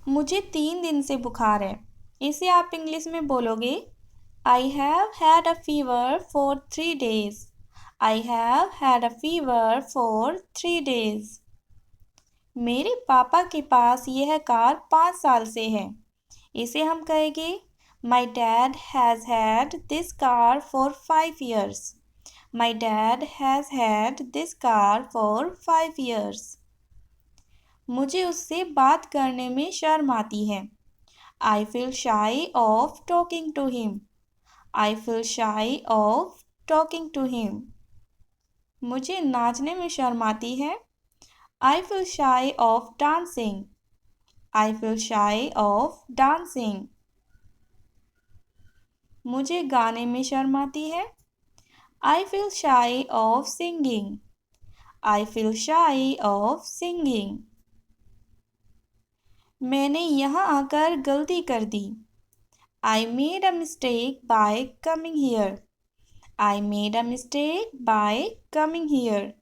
मुझे 3 दिन से बुखार है। इसे आप इंग्लिश में बोलोगे I have had a fever for 3 days। I have had a fever for 3 days। मेरे पापा के पास यह कार 5 साल से है। इसे हम कहेंगे my dad has had this car for 5 years। My dad has had this car for 5 years। मुझे उससे बात करने में शर्म आती है। I feel shy of talking to him. I feel shy of talking to him. मुझे नाचने में शर्म आती है। I feel shy of dancing. I feel shy of dancing. मुझे गाने में शर्म आती है। I feel shy of singing. I feel shy of singing. मैंने यहाँ आकर गलती कर दी। I made a mistake by coming here. I made a mistake by coming here.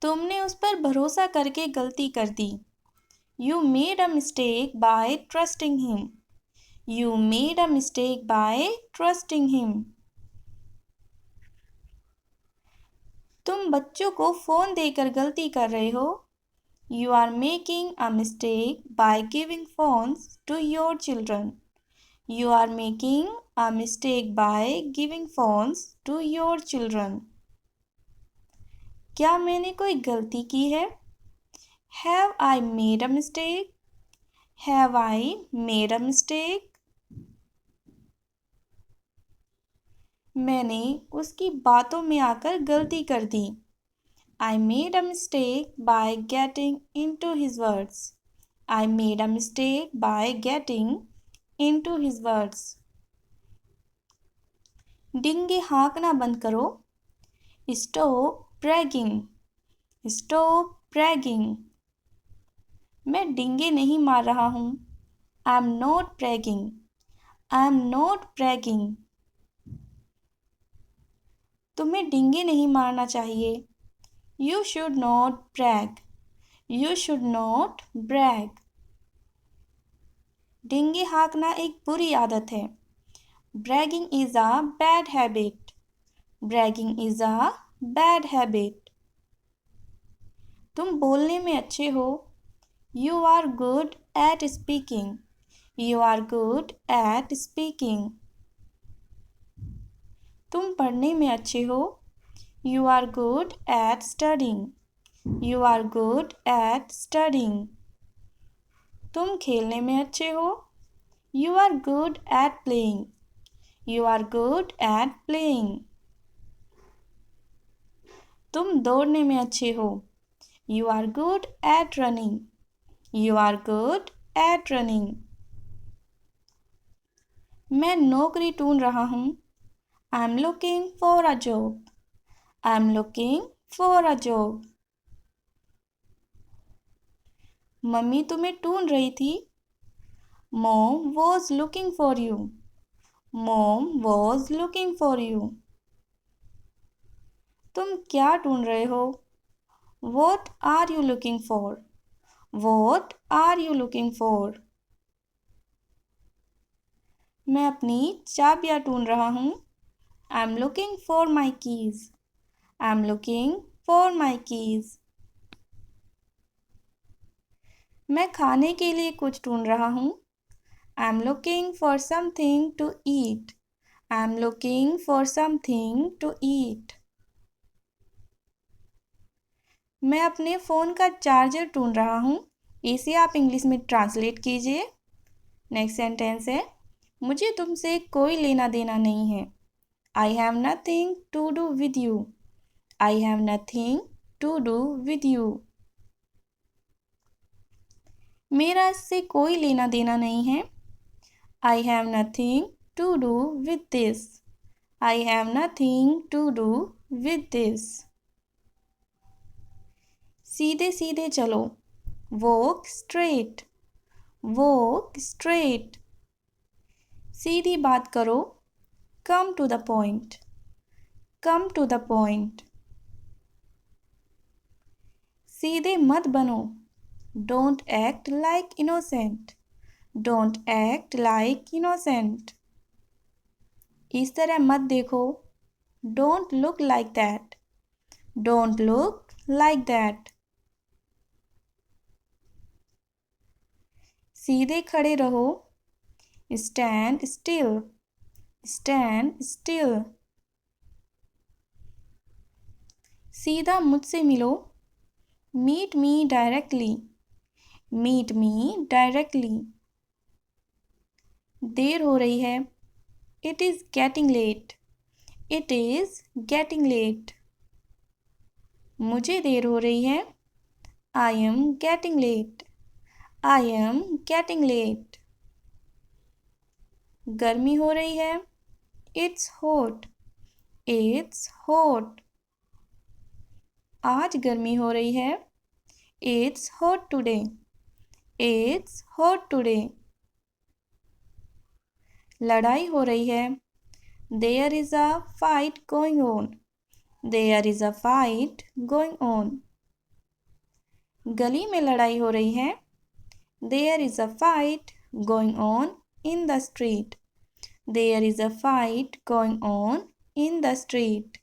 तुमने उस पर भरोसा करके गलती कर दी। You made a mistake by trusting him. You made a mistake by trusting him. तुम बच्चों को फ़ोन देकर गलती कर रहे हो। You are making a mistake by giving phones to your children. You are making a mistake by giving phones to your children. क्या मैंने कोई गलती की है? Have I made a mistake? Have I made a mistake? मैंने उसकी बातों में आकर गलती कर दी। I made a mistake by getting into his words. I made a mistake by getting into his words. Dinge हाँकना बंद करो। Stop bragging. Stop bragging. मैं डिंगे नहीं मार रहा हूँ। I'm not bragging. I'm not bragging. तुम्हें डिंगे नहीं मारना चाहिए। You should not brag. You should not brag. Dinge हाँकना एक बुरी आदत है। Bragging is a bad habit. Bragging is a bad habit. तुम बोलने में अच्छे हो। You are good at speaking. You are good at speaking. तुम पढ़ने में अच्छे हो। You are good at studying. You are good at studying. तुम खेलने में अच्छे हो। You are good at playing. You are good at playing. तुम दौड़ने में अच्छे हो। You are good at running. You are good at running. मैं नौकरी ढूंढ रहा हूँ। I'm looking for a job. I'm looking for a job. Mummy तुम्हें ढूंढ रही थी। Mom was looking for you. Mom was looking for you. तुम क्या ढूंढ रहे हो? What are you looking for? What are you looking for? मैं अपनी चाबियाँ ढूंढ रहा हूँ। I'm looking for my keys. I'm looking for my keys. मैं खाने के लिए कुछ ढूंढ रहा हूँ। I'm looking for something to eat. I'm looking for something to eat. मैं अपने फ़ोन का चार्जर ढूंढ रहा हूँ। इसे आप इंग्लिश में ट्रांसलेट कीजिए। नेक्स्ट सेंटेंस है, मुझे तुमसे कोई लेना देना नहीं है। I have nothing to do with you. I have nothing to do with you. मेरा इससे कोई लेना देना नहीं है। I have nothing to do with this. I have nothing to do with this. सीधे सीधे चलो। Walk straight. Walk straight. सीधी बात करो। Come to the point. Come to the point. सीधे मत बनो। Don't act like innocent. Don't act like innocent. इस तरह मत देखो. Don't look like that. Don't look like that. सीधे खड़े रहो. Stand still. Stand still. सीधा मुझसे मिलो. Meet me directly. Meet me directly. देर हो रही है. It is getting late. It is getting late. मुझे देर हो रही है. I am getting late. I am getting late. गर्मी हो रही है. It's hot. It's hot. आज गर्मी हो रही है. It's hot today. It's hot today. लड़ाई हो रही है. There is a fight going on. There is a fight going on. गली में लड़ाई हो रही है. There is a fight going on in the street. There is a fight going on in the street.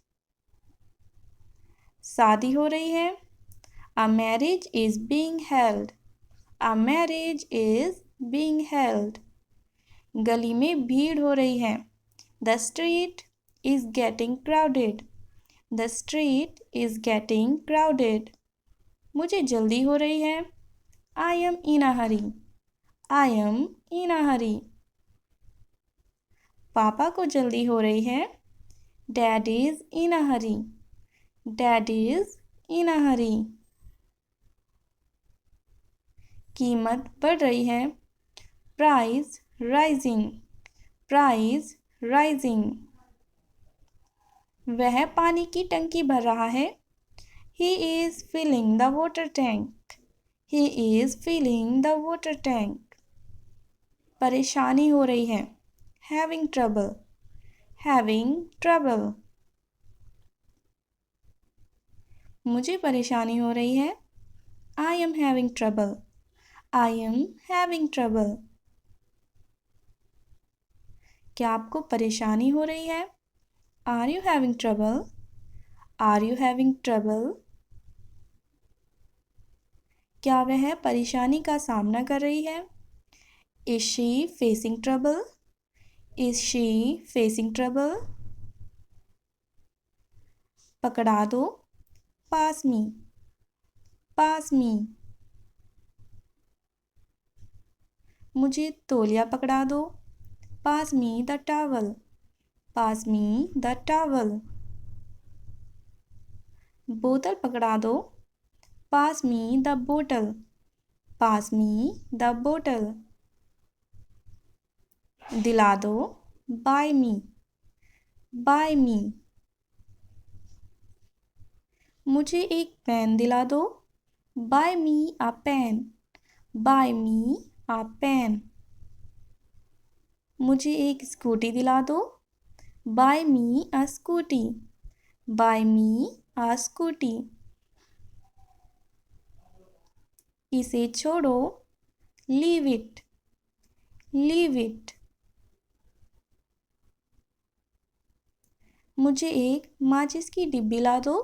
शादी हो रही है. A marriage is being held. A marriage is being held. गली में भीड़ हो रही है. The street is getting crowded. The street is getting crowded. मुझे जल्दी हो रही है. I am in a hurry. I am in a hurry. पापा को जल्दी हो रही है. Dad is in a hurry. Dad is in a hurry. कीमत बढ़ रही है. Price rising. Price rising. वह पानी की टंकी भर रहा है. He is filling the water tank. He is filling the water tank. परेशानी हो रही है. Having trouble. Having trouble. मुझे परेशानी हो रही है. I am having trouble. I am having trouble. क्या आपको परेशानी हो रही है? Are you having trouble? Are you having trouble? क्या वह परेशानी का सामना कर रही है? Is she facing trouble? Is she facing trouble? पकड़ा दो. Pass me. Pass me. मुझे तौलिया पकड़ा दो. Pass me the towel. Pass me the towel. बोतल पकड़ा दो. Pass me the bottle. Pass me the bottle. दिला दो. Buy me. Buy me. मुझे एक पेन दिला दो. Buy me a pen. Buy me a pen. मुझे एक स्कूटी दिला दो. Buy me a scooty. Buy me a scooty. इसे छोड़ो. Leave it. Leave it. मुझे एक माचिस की डिब्बी ला दो.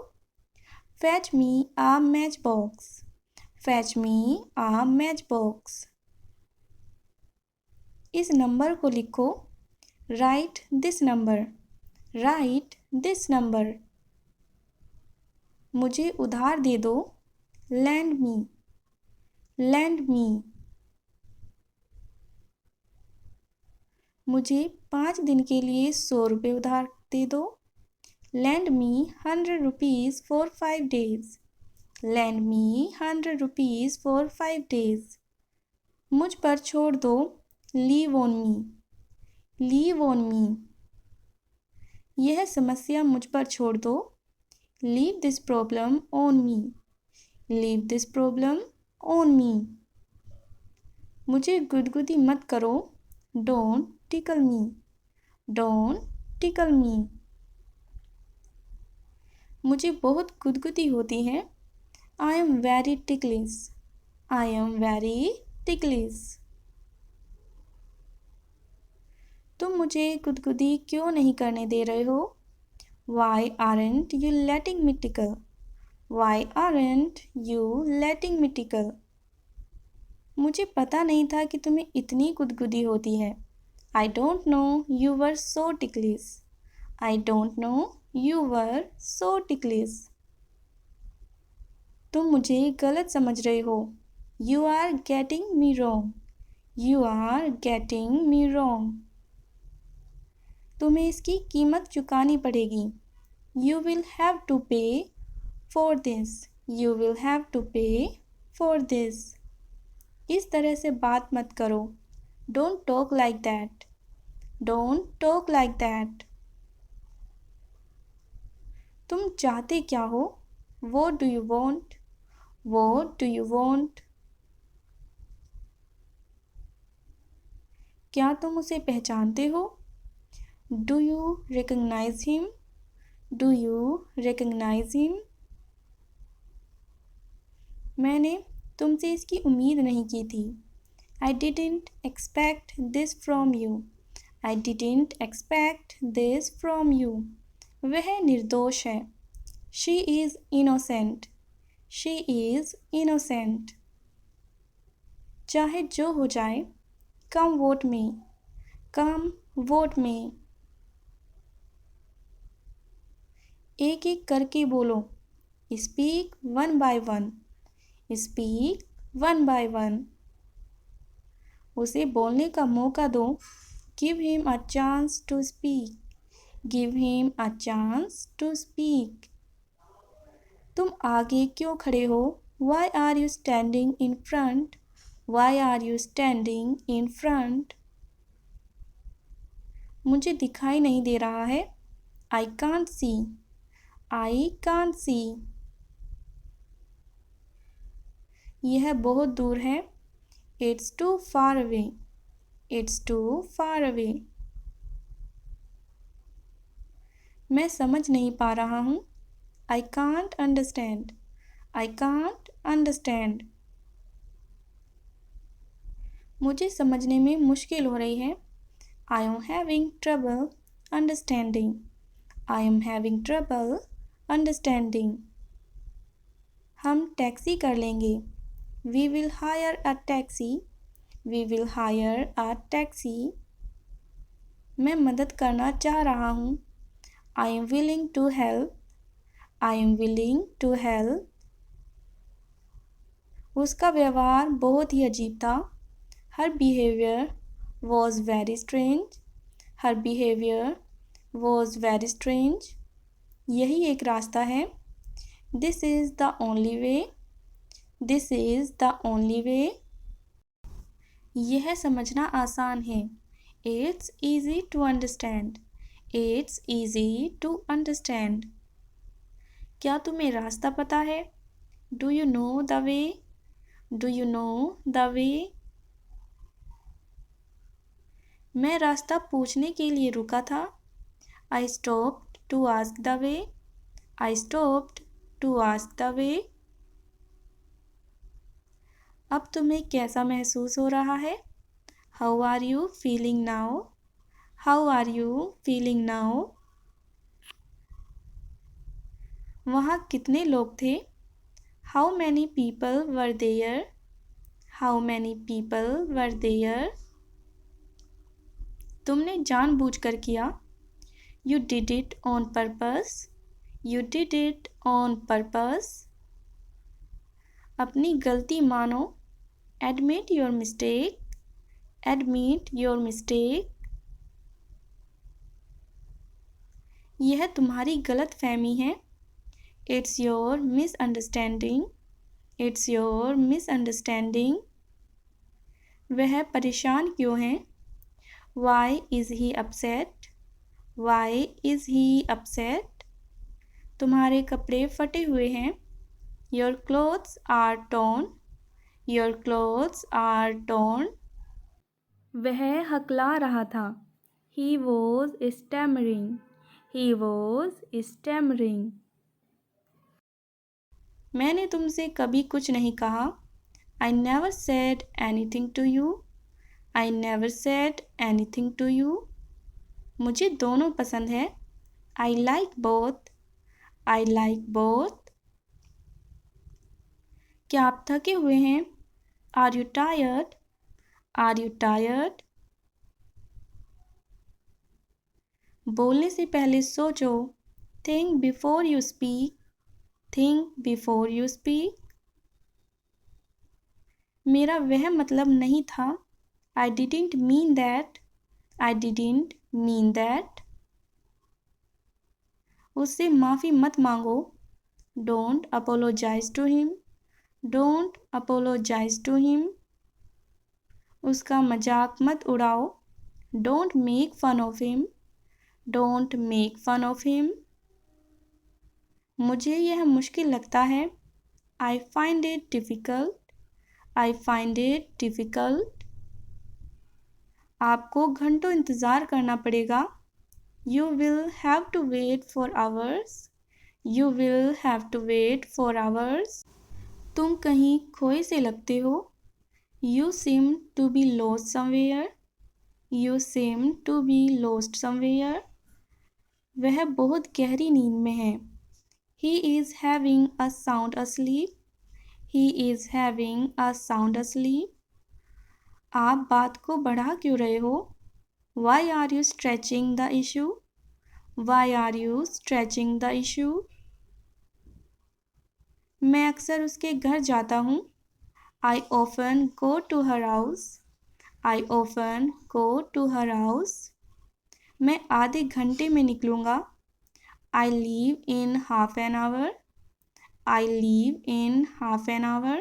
Fetch me a matchbox. Fetch me a matchbox. इस नंबर को लिखो. Write this number. Write this number. मुझे उधार दे दो. Lend me. Lend me. मुझे 5 दिन के लिए 100 रुपये उधार दे दो. Lend me 100 rupees for 5 days. Lend me 100 rupees for 5 days. मुझ पर छोड़ दो. Leave on me. Leave on me. यह समस्या मुझ पर छोड़ दो. Leave this problem on me. Leave this problem on me. मुझे गुदगुदी मत करो. Don't tickle me. Don't tickle me. मुझे बहुत गुदगुदी होती है. I am very ticklish. I am very ticklish. तुम मुझे गुदगुदी क्यों नहीं करने दे रहे हो? Why aren't you letting me tickle? Why aren't you letting me tickle? मुझे पता नहीं था कि तुम्हें इतनी गुदगुदी होती है. I don't know you were so ticklish. I don't know you were so ticklish. तुम मुझे गलत समझ रहे हो. You are getting me wrong. You are getting me wrong. तुम्हें इसकी कीमत चुकानी पड़ेगी. You will have to pay for this. You will have to pay for this. इस तरह से बात मत करो. Don't talk like that. Don't talk like that. तुम चाहते क्या हो? What do you want? What do you want? क्या तुम उसे पहचानते हो? Do you recognize him? Do you recognize him? मैंने तुमसे इसकी उम्मीद नहीं की थी. I didn't expect this from you. I didn't expect this from you. वह निर्दोष है. She is innocent. She is innocent. चाहे जो हो जाए, come vote me. Come vote me. एक एक करके बोलो. Speak one by one. Speak one by one. उसे बोलने का मौका दो. Give him a chance to speak. Give him a chance to speak. तुम आगे क्यों खड़े हो? Why are you standing in front? Why are you standing in front? मुझे दिखाई नहीं दे रहा है. I can't see. I can't see. यह बहुत दूर है. It's too far away. It's too far away. मैं समझ नहीं पा रहा हूँ. I can't understand. I can't understand. मुझे समझने में मुश्किल हो रही है. I am having trouble understanding. I am having trouble understanding. हम टैक्सी कर लेंगे. We will hire a taxi. We will hire a taxi. मैं मदद करना चाह रहा हूँ. I am willing to help. I am willing to help. उसका व्यवहार बहुत ही अजीब था. Her behavior was very strange. Her behavior was very strange. यही एक रास्ता है. This is the only way. This is the only way. यह समझना आसान है. It's easy to understand. It's easy to understand. क्या तुम्हें रास्ता पता है? Do you know the way? Do you know the way? मैं रास्ता पूछने के लिए रुका था. I stopped to ask the way. I stopped to ask the way. अब तुम्हें कैसा महसूस हो रहा है? How are you feeling now? How are you feeling now? वहाँ कितने लोग थे? How many people were there? How many people were there? तुमने जानबूझकर किया. You did it on purpose. You did it on purpose. अपनी गलती मानो. Admit your mistake. Admit your mistake. यह तुम्हारी गलत फहमी है. It's your misunderstanding. It's your misunderstanding. वह परेशान क्यों है? Why is he upset? Why is he upset? तुम्हारे कपड़े फटे हुए हैं. Your clothes are torn. Your clothes are torn. वह हकला रहा था. He was stammering. He was stammering. मैंने तुमसे कभी कुछ नहीं कहा. I never said anything to you. I never said anything to you. मुझे दोनों पसंद है. I like both. I like both. क्या आप थके हुए हैं? Are you tired? Are you tired? बोलने से पहले सोचो. Think before you speak. Think before you speak. मेरा वह मतलब नहीं था. I didn't mean that. I didn't mean that. उससे माफ़ी मत मांगो. Don't apologize to him. Don't apologize to him. उसका मजाक मत उड़ाओ. Don't make fun of him. Don't make fun of him. मुझे यह मुश्किल लगता है. I find it difficult. I find it difficult. आपको घंटों इंतज़ार करना पड़ेगा. You will have to wait for hours. You will have to wait for hours. तुम कहीं खोए से लगते हो. You seem to be lost somewhere. You seem to be lost somewhere. वह बहुत गहरी नींद में है. He is having a sound asleep. He is having a sound asleep. आप बात को बढ़ा क्यों रहे हो? Why are you stretching the issue? Why are you stretching the issue? मैं अक्सर उसके घर जाता हूँ. I often go to her house. I often go to her house. मैं आधे घंटे में निकलूँगा. I leave in half an hour. I leave in half an hour.